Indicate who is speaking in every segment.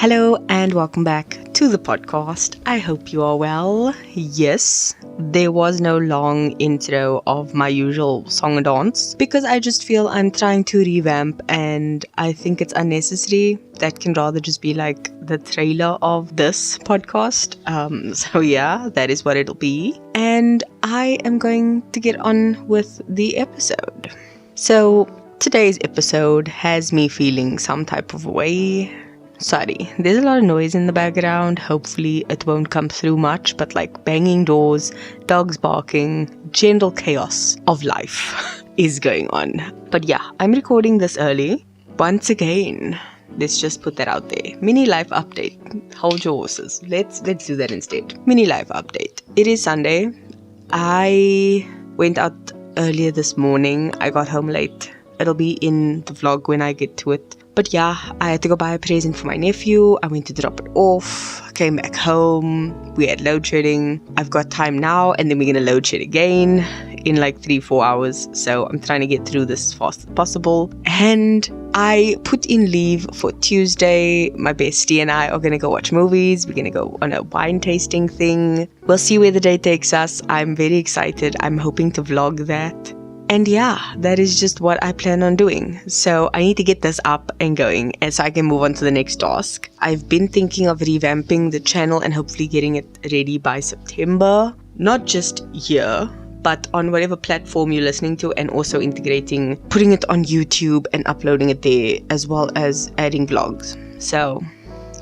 Speaker 1: Hello and welcome back to the podcast. I hope you are well. Yes, there was no long intro of my usual song and dance because I just feel I'm trying to revamp and I think it's unnecessary. That can rather just be like the trailer of this podcast. So yeah, that is what it'll be. And I am going to get on with the episode. So today's episode has me feeling some type of way. Sorry, there's a lot of noise in the background. Hopefully it won't come through much, but like banging doors, dogs barking, general chaos of life is going on. But yeah, I'm recording this early. Once again, let's just put that out there. Mini life update. Hold your horses. Let's do that instead. Mini life update. It is Sunday. I went out earlier this morning. I got home late. It'll be in the vlog when I get to it. But yeah, I had to go buy a present for my nephew. I went to drop it off. I came back home. We had load shedding. I've got time now and then we're going to load shed again in like 3-4 hours. So I'm trying to get through this as fast as possible. And I put in leave for Tuesday. My bestie and I are going to go watch movies. We're going to go on a wine tasting thing. We'll see where the day takes us. I'm very excited. I'm hoping to vlog that. And yeah, that is just what I plan on doing. So I need to get this up and going and so I can move on to the next task. I've been thinking of revamping the channel and hopefully getting it ready by September. Not just here, but on whatever platform you're listening to, and also integrating, putting it on YouTube and uploading it there, as well as adding vlogs. So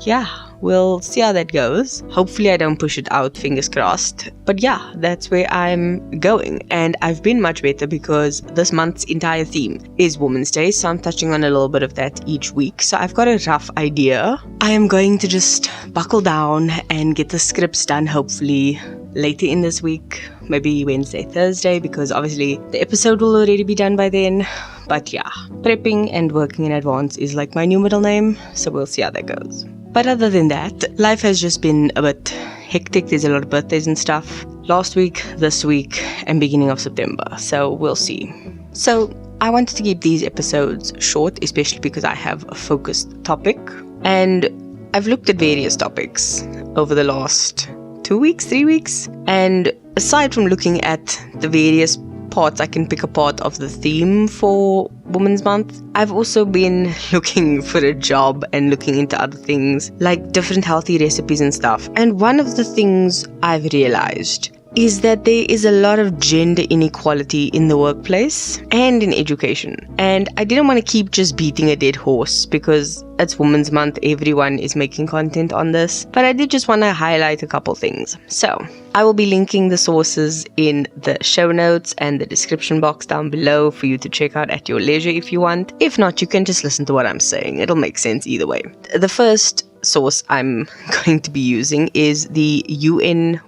Speaker 1: yeah, we'll see how that goes. Hopefully I don't push it out, fingers crossed. But yeah, that's where I'm going. And I've been much better because this month's entire theme is Women's Day. So I'm touching on a little bit of that each week. So I've got a rough idea. I am going to just buckle down and get the scripts done hopefully later in this week. Maybe Wednesday, Thursday, because obviously the episode will already be done by then. But yeah, prepping and working in advance is like my new middle name. So we'll see how that goes. But other than that, life has just been a bit hectic. There's a lot of birthdays and stuff. Last week, this week, and beginning of September. So we'll see. So I wanted to keep these episodes short, especially because I have a focused topic. And I've looked at various topics over the last 2 weeks, 3 weeks. And aside from looking at the various parts I can pick apart of the theme for Women's Month, I've also been looking for a job and looking into other things like different healthy recipes and stuff. And one of the things I've realized is that there is a lot of gender inequality in the workplace and in education. And I didn't want to keep just beating a dead horse because it's Women's Month, everyone is making content on this. But I did just want to highlight a couple things. So I will be linking the sources in the show notes and the description box down below for you to check out at your leisure if you want. If not, you can just listen to what I'm saying. It'll make sense either way. The first source I'm going to be using is the unwoman.org.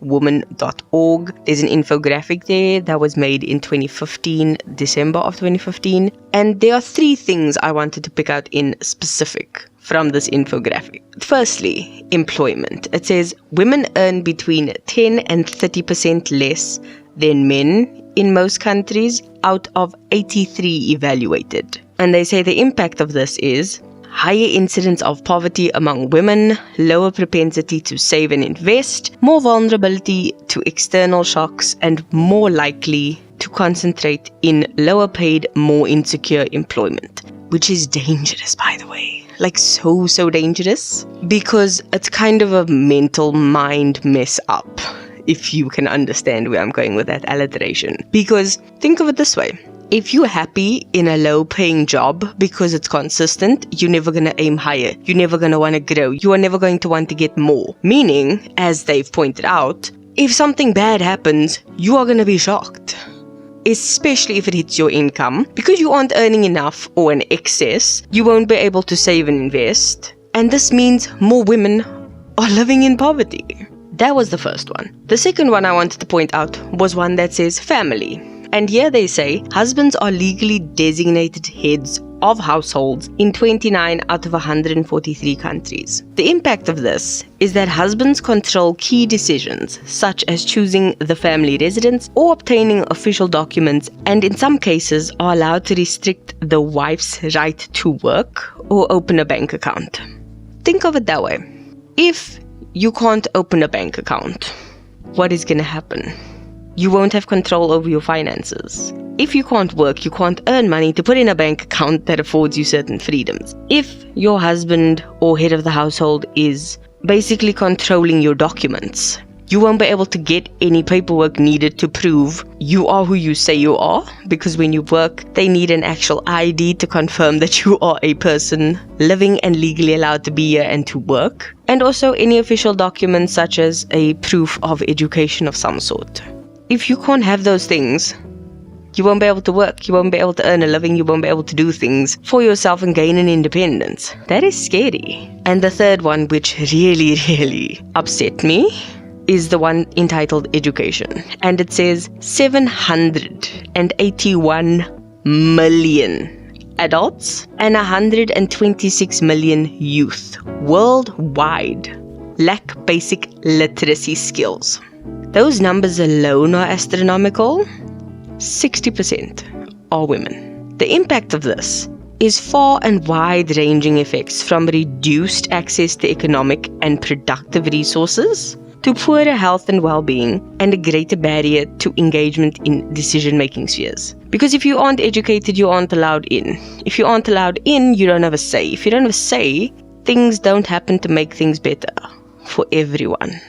Speaker 1: There's an infographic there that was made in 2015, December of 2015. And there are 3 things I wanted to pick out in specific from this infographic. Firstly, employment. It says women earn between 10 and 30% less than men in most countries out of 83 evaluated. And they say the impact of this is higher incidence of poverty among women, lower propensity to save and invest, more vulnerability to external shocks, and more likely to concentrate in lower paid, more insecure employment. Which is dangerous, by the way. Like so dangerous. Because it's kind of a mental mind mess up, if you can understand where I'm going with that alliteration. Because think of it this way. If you're happy in a low-paying job because it's consistent, you're never going to aim higher. You're never going to want to grow. You are never going to want to get more. Meaning, as they've pointed out, if something bad happens, you are going to be shocked. Especially if it hits your income. Because you aren't earning enough or an excess, you won't be able to save and invest. And this means more women are living in poverty. That was the first one. The second one I wanted to point out was one that says family. And here they say husbands are legally designated heads of households in 29 out of 143 countries. The impact of this is that husbands control key decisions such as choosing the family residence or obtaining official documents, and in some cases are allowed to restrict the wife's right to work or open a bank account. think of it that way. If you can't open a bank account, what is going to happen? You won't have control over your finances. If you can't work, you can't earn money to put in a bank account that affords you certain freedoms. If your husband or head of the household is basically controlling your documents, you won't be able to get any paperwork needed to prove you are who you say you are, because when you work, they need an actual ID to confirm that you are a person living and legally allowed to be here and to work. And also any official documents such as a proof of education of some sort. If you can't have those things, you won't be able to work, you won't be able to earn a living, you won't be able to do things for yourself and gain an independence. That is scary. And the third one, which really upset me, is the one entitled education. And it says 781 million adults and 126 million youth worldwide lack basic literacy skills. Those numbers alone are astronomical. 60% are women. The impact of this is far and wide-ranging effects, from reduced access to economic and productive resources to poorer health and well-being, and a greater barrier to engagement in decision-making spheres. Because if you aren't educated, you aren't allowed in. If you aren't allowed in, you don't have a say. If you don't have a say, things don't happen to make things better for everyone.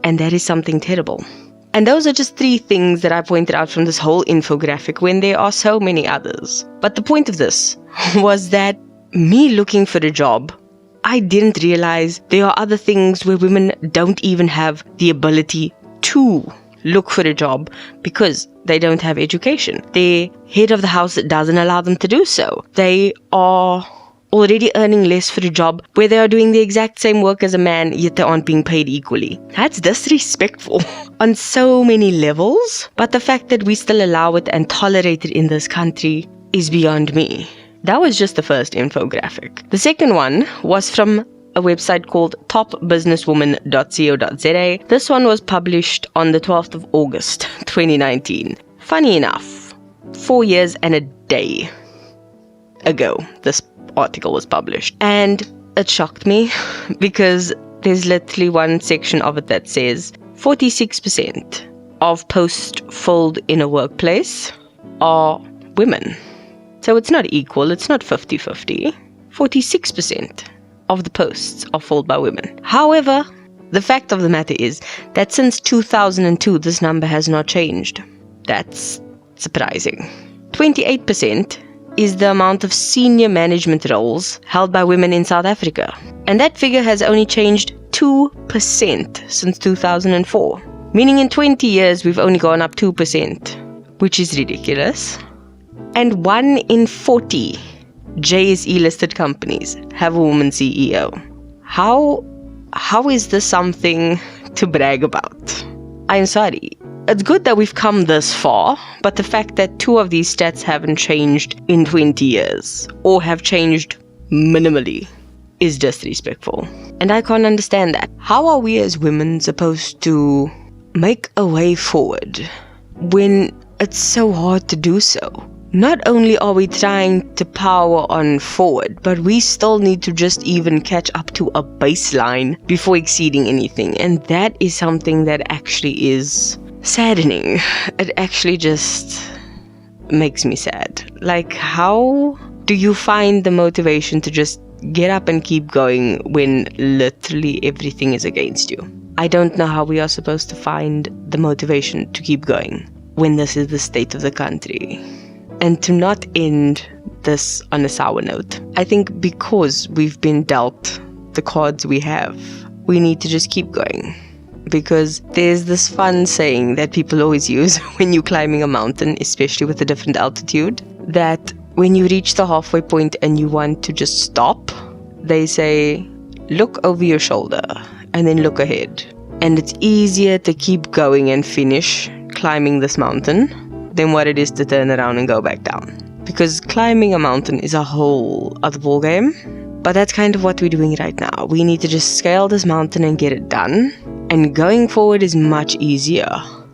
Speaker 1: And that is something terrible. And those are just 3 things that I pointed out from this whole infographic, when there are so many others. But the point of this was that me looking for a job, I didn't realize there are other things where women don't even have the ability to look for a job because they don't have education. Their head of the house doesn't allow them to do so. They are already earning less for a job where they are doing the exact same work as a man, yet they aren't being paid equally. That's disrespectful on so many levels. But the fact that we still allow it and tolerate it in this country is beyond me. That was just the first infographic. The second one was from a website called topbusinesswoman.co.za. This one was published on the 12th of August, 2019. Funny enough, 4 years and a day ago, this article was published. And it shocked me because there's literally one section of it that says 46% of posts filled in a workplace are women. So it's not equal, it's not 50-50. 46% of the posts are filled by women. However, the fact of the matter is that since 2002, this number has not changed. That's surprising. 28% is the amount of senior management roles held by women in South Africa. And that figure has only changed 2% since 2004. Meaning in 20 years, we've only gone up 2%, which is ridiculous. And 1 in 40 JSE listed companies have a woman CEO. How is this something to brag about? I'm sorry. It's good that we've come this far, but the fact that 2 of these stats haven't changed in 20 years, or have changed minimally, is disrespectful. And I can't understand that. How are we as women supposed to make a way forward when it's so hard to do so? Not only are we trying to power on forward, but we still need to just even catch up to a baseline before exceeding anything. And that is something that actually is saddening. It actually just makes me sad. Like, how do you find the motivation to just get up and keep going when literally everything is against you? I don't know how we are supposed to find the motivation to keep going when this is the state of the country. And to not end this on a sour note, I think because we've been dealt the cards we have, we need to just keep going. Because there's this fun saying that people always use when you're climbing a mountain, especially with a different altitude, that when you reach the halfway point and you want to just stop, they say, look over your shoulder and then look ahead. And it's easier to keep going and finish climbing this mountain than what it is to turn around and go back down. Because climbing a mountain is a whole other ballgame. But that's kind of what we're doing right now. We need to just scale this mountain and get it done. And going forward is much easier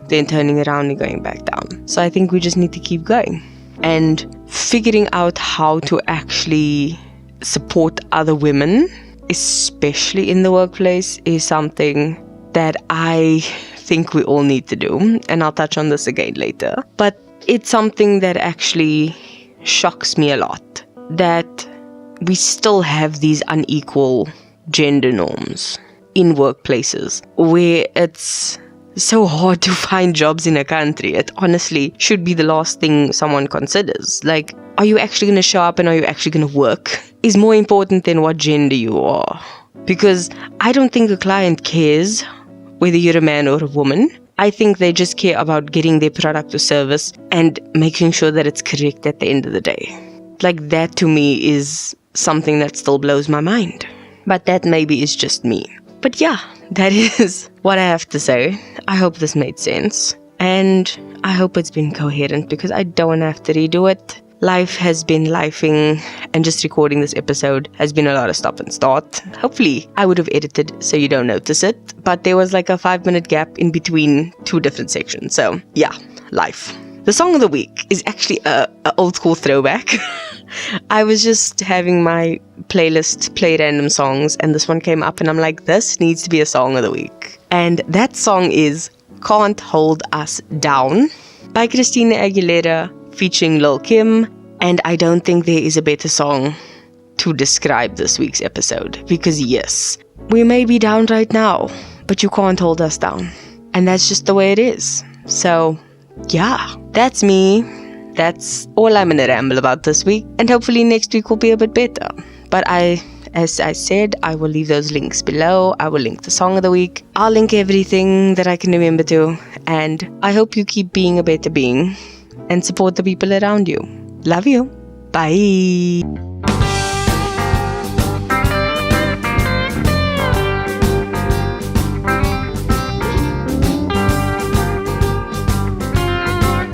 Speaker 1: than turning around and going back down. So I think we just need to keep going. And figuring out how to actually support other women especially in the workplace, is something that I think we all need to do. And I'll touch on this again later. But it's something that actually shocks me a lot, that we still have these unequal gender norms in workplaces where it's so hard to find jobs in a country. It honestly should be the last thing someone considers. Like, are you actually going to show up and are you actually going to work is more important than what gender you are. Because I don't think a client cares whether you're a man or a woman. I think they just care about getting their product or service and making sure that it's correct at the end of the day. Like, that to me is something that still blows my mind. But that maybe is just me. But yeah, that is what I have to say. I hope this made sense. And I hope it's been coherent because I don't have to redo it. Life has been lifing, and just recording this episode has been a lot of stop and start. Hopefully, I would have edited so you don't notice it. But there was like a 5-minute gap in between 2 different sections. So yeah, life. The song of the week is actually a old school throwback. I was just having my playlist play random songs and this one came up and I'm like, this needs to be a song of the week. And that song is Can't Hold Us Down by Christina Aguilera featuring Lil Kim. And I don't think there is a better song to describe this week's episode, because yes, we may be down right now, but you can't hold us down. And that's just the way it is. So yeah, that's me. That's all I'm gonna ramble about this week, and hopefully next week will be a bit better. But as I said, I will leave those links below. I will link the song of the week. I'll link everything that I can remember to, and I hope you keep being a better being and support the people around you. Love you. Bye.